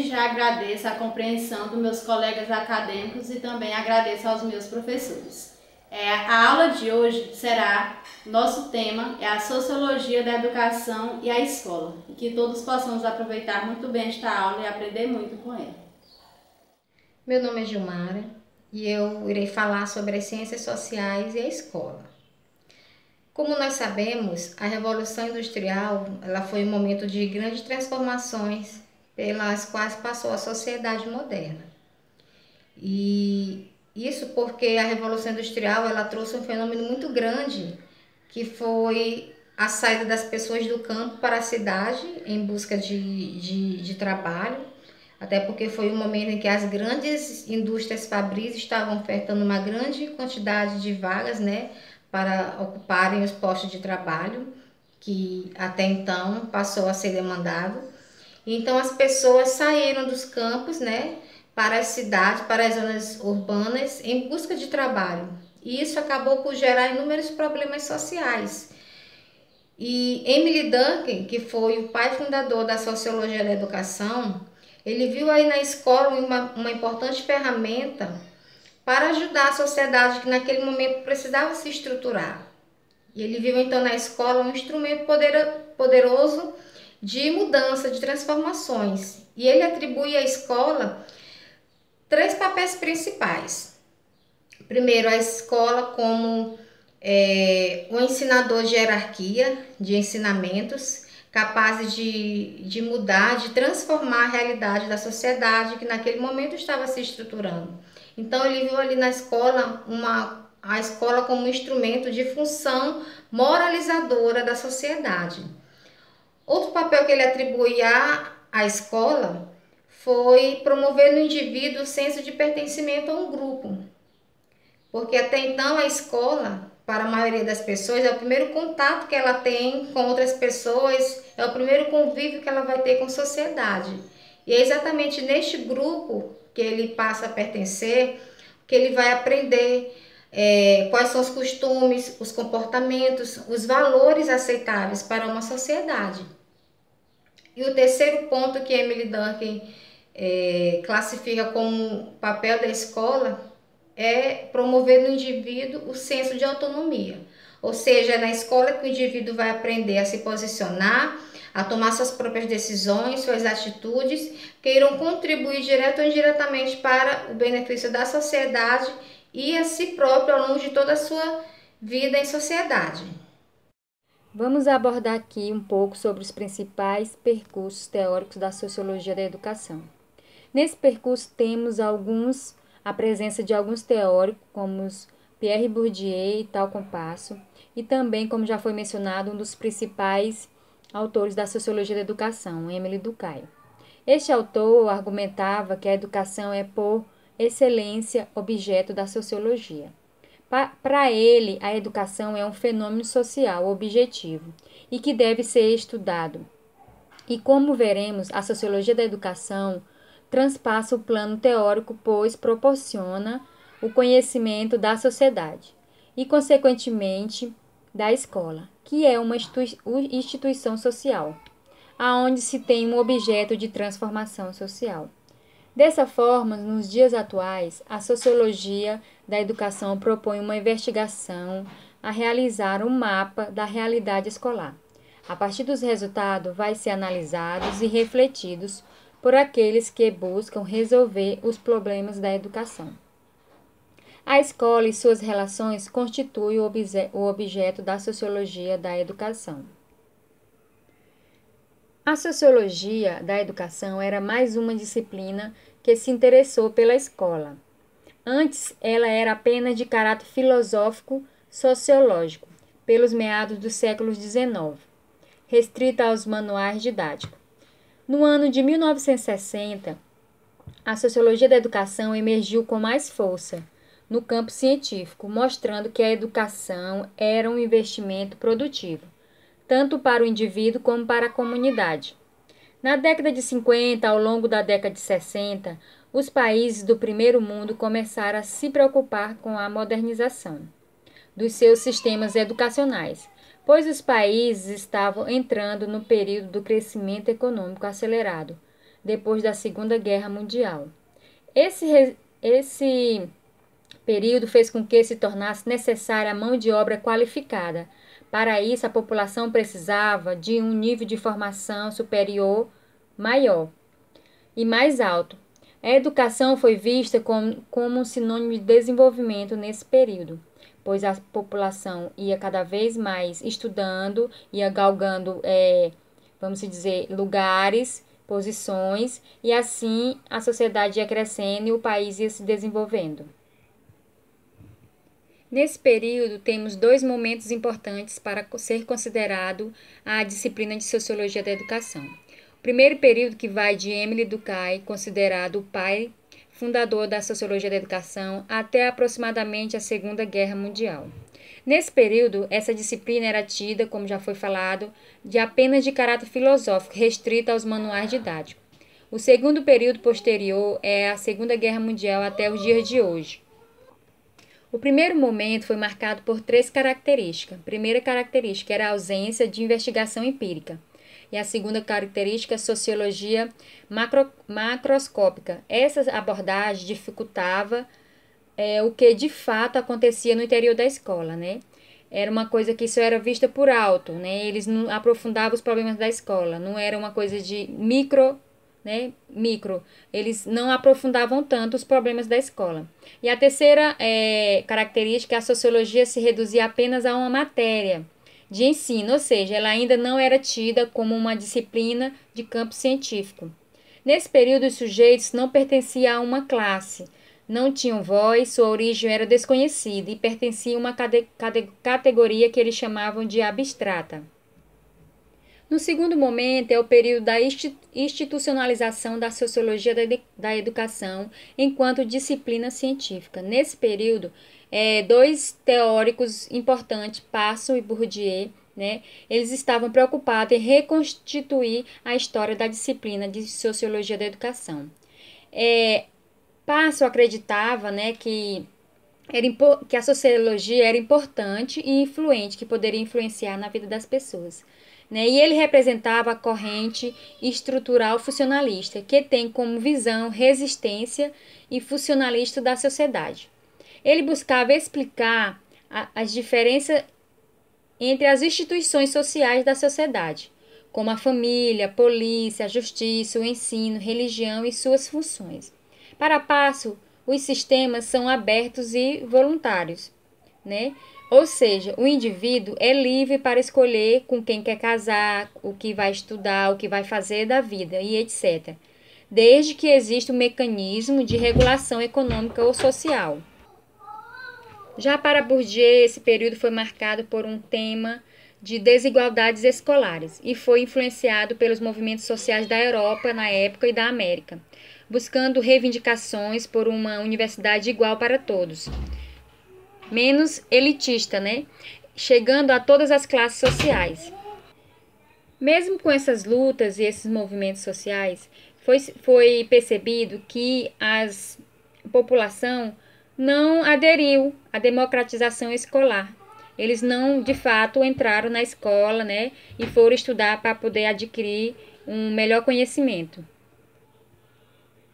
desde já agradeço a compreensão dos meus colegas acadêmicos e também agradeço aos meus professores. A aula de hoje será, nosso tema é a Sociologia da Educação e a Escola, e que todos possamos aproveitar muito bem esta aula e aprender muito com ela. Meu nome é Gilmara e eu irei falar sobre as ciências sociais e a escola. Como nós sabemos, a Revolução Industrial ela foi um momento de grandes transformações pelas quais passou a sociedade moderna. E isso porque a Revolução Industrial ela trouxe um fenômeno muito grande, que foi a saída das pessoas do campo para a cidade em busca de trabalho, até porque foi um momento em que as grandes indústrias fabris estavam ofertando uma grande quantidade de vagas, para ocuparem os postos de trabalho, que até então passou a ser demandado. Então as pessoas saíram dos campos, para as cidades, para as zonas urbanas, em busca de trabalho. E isso acabou por gerar inúmeros problemas sociais. E Emile Durkheim, que foi o pai fundador da sociologia da educação, ele viu aí na escola uma importante ferramenta para ajudar a sociedade que naquele momento precisava se estruturar. E ele viu então na escola um instrumento poderoso de mudança, de transformações. E ele atribui à escola 3 papéis principais. Primeiro, a escola como um ensinador de hierarquia, de ensinamentos, capazes de mudar, de transformar a realidade da sociedade que naquele momento estava se estruturando. Então ele viu ali na escola a escola como um instrumento de função moralizadora da sociedade. Outro papel que ele atribui à escola foi promover no indivíduo o senso de pertencimento a um grupo. Porque até então a escola, para a maioria das pessoas, é o primeiro contato que ela tem com outras pessoas, é o primeiro convívio que ela vai ter com a sociedade. E é exatamente neste grupo que ele passa a pertencer, que ele vai aprender quais são os costumes, os comportamentos, os valores aceitáveis para uma sociedade. E o terceiro ponto que Emile Durkheim classifica como papel da escola é promover no indivíduo o senso de autonomia. Ou seja, é na escola que o indivíduo vai aprender a se posicionar, a tomar suas próprias decisões, suas atitudes, que irão contribuir direto ou indiretamente para o benefício da sociedade e a si próprio ao longo de toda a sua vida em sociedade. Vamos abordar aqui um pouco sobre os principais percursos teóricos da sociologia da educação. Nesse percurso temos a presença de alguns teóricos, como os Pierre Bourdieu e Tal Compasso, e também, como já foi mencionado, um dos principais autores da sociologia da educação, Emile Durkheim. Este autor argumentava que a educação é, por excelência, objeto da sociologia. Para ele, a educação é um fenômeno social objetivo e que deve ser estudado. E como veremos, a sociologia da educação transpassa o plano teórico, pois proporciona o conhecimento da sociedade e, consequentemente, da escola, que é uma instituição social, aonde se tem um objeto de transformação social. Dessa forma, nos dias atuais, a sociologia da educação propõe uma investigação a realizar um mapa da realidade escolar. A partir dos resultados, vai ser analisados e refletidos por aqueles que buscam resolver os problemas da educação. A escola e suas relações constituem o objeto da sociologia da educação. A sociologia da educação era mais uma disciplina que se interessou pela escola. Antes, ela era apenas de caráter filosófico-sociológico, pelos meados do século XIX, restrita aos manuais didáticos. No ano de 1960, a sociologia da educação emergiu com mais força no campo científico, mostrando que a educação era um investimento produtivo, tanto para o indivíduo como para a comunidade. Na década de 50, ao longo da década de 60, os países do primeiro mundo começaram a se preocupar com a modernização dos seus sistemas educacionais, pois os países estavam entrando no período do crescimento econômico acelerado, depois da Segunda Guerra Mundial. Esse período fez com que se tornasse necessária a mão de obra qualificada. Para isso, a população precisava de um nível de formação superior maior e mais alto. A educação foi vista como um sinônimo de desenvolvimento nesse período, pois a população ia cada vez mais estudando, ia galgando, vamos dizer, lugares, posições, e assim a sociedade ia crescendo e o país ia se desenvolvendo. Nesse período, temos 2 momentos importantes para ser considerado a disciplina de Sociologia da Educação. O primeiro período, que vai de Émile Durkheim, considerado o pai fundador da Sociologia da Educação, até aproximadamente a Segunda Guerra Mundial. Nesse período, essa disciplina era tida, como já foi falado, apenas de caráter filosófico, restrita aos manuais didáticos. O segundo período posterior é a Segunda Guerra Mundial até os dias de hoje. O primeiro momento foi marcado por 3 características. A primeira característica era a ausência de investigação empírica. E a segunda característica, sociologia macroscópica. Essa abordagem dificultava o que de fato acontecia no interior da escola, né? Era uma coisa que só era vista por alto, né? Eles não aprofundavam os problemas da escola, não era uma coisa de micro. Eles não aprofundavam tanto os problemas da escola. E a terceira característica, a sociologia se reduzia apenas a uma matéria de ensino, ou seja, ela ainda não era tida como uma disciplina de campo científico. Nesse período, os sujeitos não pertenciam a uma classe, não tinham voz, sua origem era desconhecida e pertenciam a uma categoria que eles chamavam de abstrata. No segundo momento é o período da institucionalização da sociologia da educação enquanto disciplina científica. Nesse período, 2 teóricos importantes, Passo e Bourdieu, né, eles estavam preocupados em reconstituir a história da disciplina de sociologia da educação. Passo acreditava, né, que a sociologia era importante e influente, que poderia influenciar na vida das pessoas. E ele representava a corrente estrutural funcionalista, que tem como visão resistência e funcionalista da sociedade. Ele buscava explicar as diferenças entre as instituições sociais da sociedade, como a família, a polícia, a justiça, o ensino, religião e suas funções. Para Passo, os sistemas são abertos e voluntários, né? Ou seja, o indivíduo é livre para escolher com quem quer casar, o que vai estudar, o que vai fazer da vida e etc., desde que exista um mecanismo de regulação econômica ou social. Já para Bourdieu, esse período foi marcado por um tema de desigualdades escolares e foi influenciado pelos movimentos sociais da Europa na época e da América, buscando reivindicações por uma universidade igual para todos, menos elitista, né? Chegando a todas as classes sociais. Mesmo com essas lutas e esses movimentos sociais, foi percebido que a população não aderiu à democratização escolar. Eles não, de fato, entraram na escola, né? E foram estudar para poder adquirir um melhor conhecimento.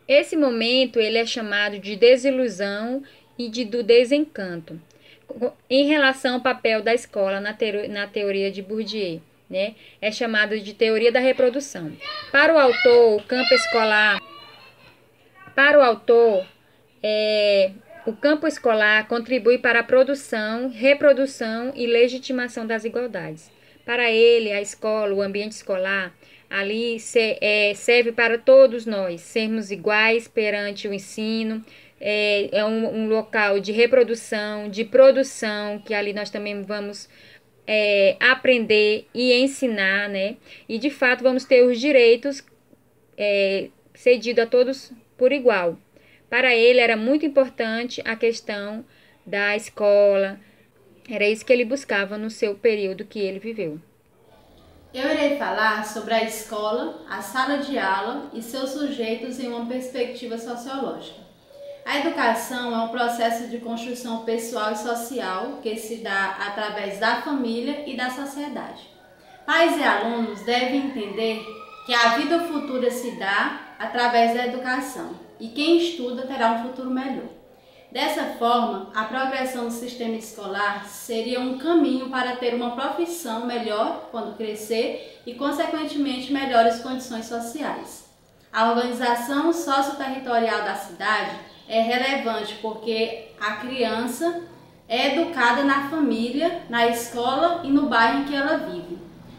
Esse momento ele é chamado de desilusão e do desencanto, em relação ao papel da escola na teoria de Bourdieu, né? É chamado de teoria da reprodução. Para o autor, o campo escolar, o campo escolar contribui para a produção, reprodução e legitimação das igualdades. Para ele, a escola, o ambiente escolar, ali serve para todos nós sermos iguais perante o ensino. É um local de reprodução, de produção, que ali nós também vamos aprender e ensinar, né? E de fato vamos ter os direitos cedidos a todos por igual. Para ele era muito importante a questão da escola, era isso que ele buscava no seu período que ele viveu. Eu irei falar sobre a escola, a sala de aula e seus sujeitos em uma perspectiva sociológica. A educação é um processo de construção pessoal e social que se dá através da família e da sociedade. Pais e alunos devem entender que a vida futura se dá através da educação, e quem estuda terá um futuro melhor. Dessa forma, a progressão do sistema escolar seria um caminho para ter uma profissão melhor quando crescer e, consequentemente, melhores condições sociais. A organização socioterritorial da cidade é relevante porque a criança é educada na família, na escola e no bairro em que ela vive.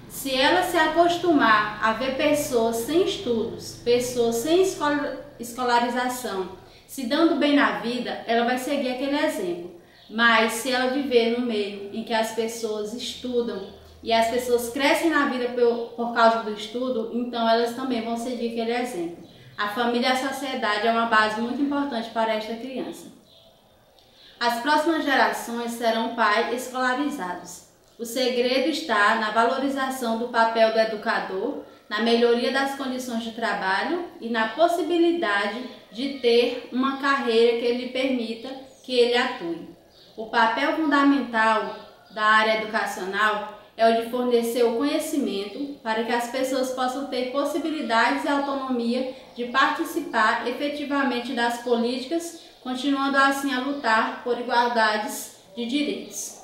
Se ela se acostumar a ver pessoas sem estudos, pessoas sem escolarização, se dando bem na vida, ela vai seguir aquele exemplo. Mas se ela viver no meio em que as pessoas estudam e as pessoas crescem na vida por causa do estudo, então elas também vão seguir aquele exemplo. A família e a sociedade é uma base muito importante para esta criança. As próximas gerações serão pais escolarizados. O segredo está na valorização do papel do educador, na melhoria das condições de trabalho e na possibilidade de ter uma carreira que lhe permita que ele atue. O papel fundamental da área educacional é o de fornecer o conhecimento para que as pessoas possam ter possibilidades e autonomia de participar efetivamente das políticas, continuando assim a lutar por igualdades de direitos.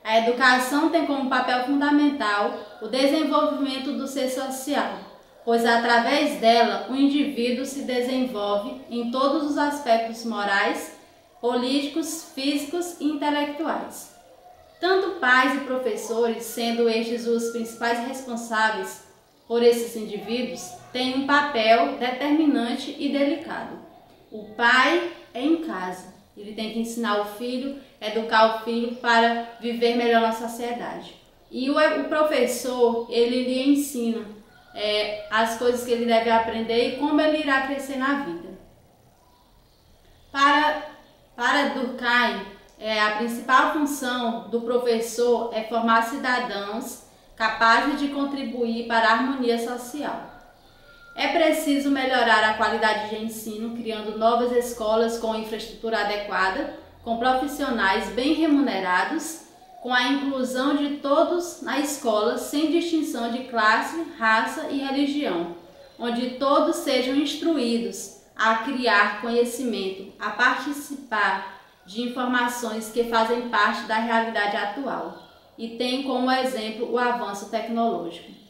A educação tem como papel fundamental o desenvolvimento do ser social, pois através dela o indivíduo se desenvolve em todos os aspectos morais, políticos, físicos e intelectuais. Tanto pais e professores, sendo estes os principais responsáveis por esses indivíduos, têm um papel determinante e delicado. O pai é em casa. Ele tem que ensinar o filho, educar o filho para viver melhor na sociedade. E o professor, ele lhe ensina as coisas que ele deve aprender e como ele irá crescer na vida. Para Durkheim, a principal função do professor é formar cidadãos capazes de contribuir para a harmonia social. É preciso melhorar a qualidade de ensino, criando novas escolas com infraestrutura adequada, com profissionais bem remunerados, com a inclusão de todos na escola, sem distinção de classe, raça e religião, onde todos sejam instruídos a criar conhecimento, a participar de informações que fazem parte da realidade atual e tem como exemplo o avanço tecnológico.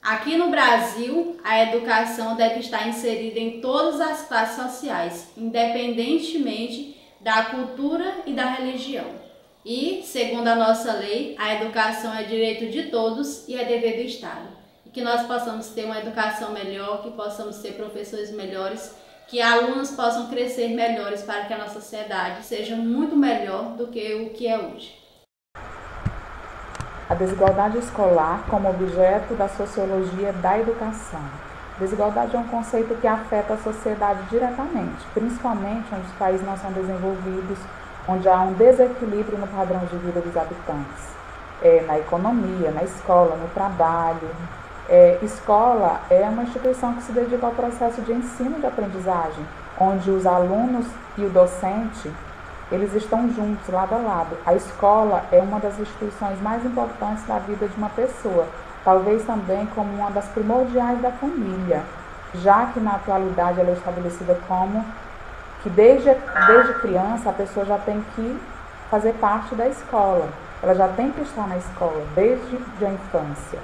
Aqui no Brasil, a educação deve estar inserida em todas as classes sociais, independentemente da cultura e da religião. E, segundo a nossa lei, a educação é direito de todos e é dever do Estado. E que nós possamos ter uma educação melhor, que possamos ter professores melhores, que alunos possam crescer melhores para que a nossa sociedade seja muito melhor do que o que é hoje. A desigualdade escolar como objeto da sociologia da educação. Desigualdade é um conceito que afeta a sociedade diretamente, principalmente onde os países não são desenvolvidos, onde há um desequilíbrio no padrão de vida dos habitantes, na economia, na escola, no trabalho. Escola é uma instituição que se dedica ao processo de ensino e de aprendizagem, onde os alunos e o docente eles estão juntos, lado a lado. A escola é uma das instituições mais importantes da vida de uma pessoa, talvez também como uma das primordiais da família, já que na atualidade ela é estabelecida como que desde criança a pessoa já tem que fazer parte da escola, ela já tem que estar na escola desde a infância.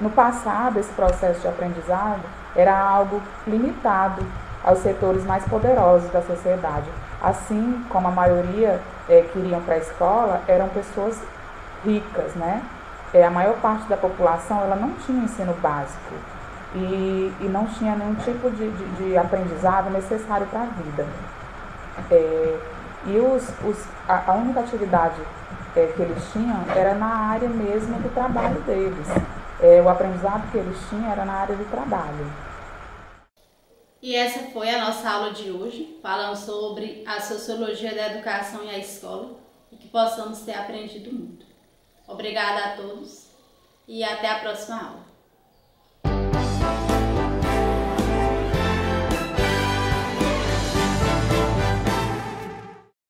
No passado, esse processo de aprendizado era algo limitado aos setores mais poderosos da sociedade. Assim como a maioria que iriam para a escola eram pessoas ricas, né? A maior parte da população ela não tinha ensino básico e não tinha nenhum tipo de aprendizado necessário para a vida. A única atividade que eles tinham era na área mesmo do trabalho deles. O aprendizado que eles tinham era na área do trabalho. E essa foi a nossa aula de hoje, falando sobre a sociologia da educação e a escola, e que possamos ter aprendido muito. Obrigada a todos e até a próxima aula.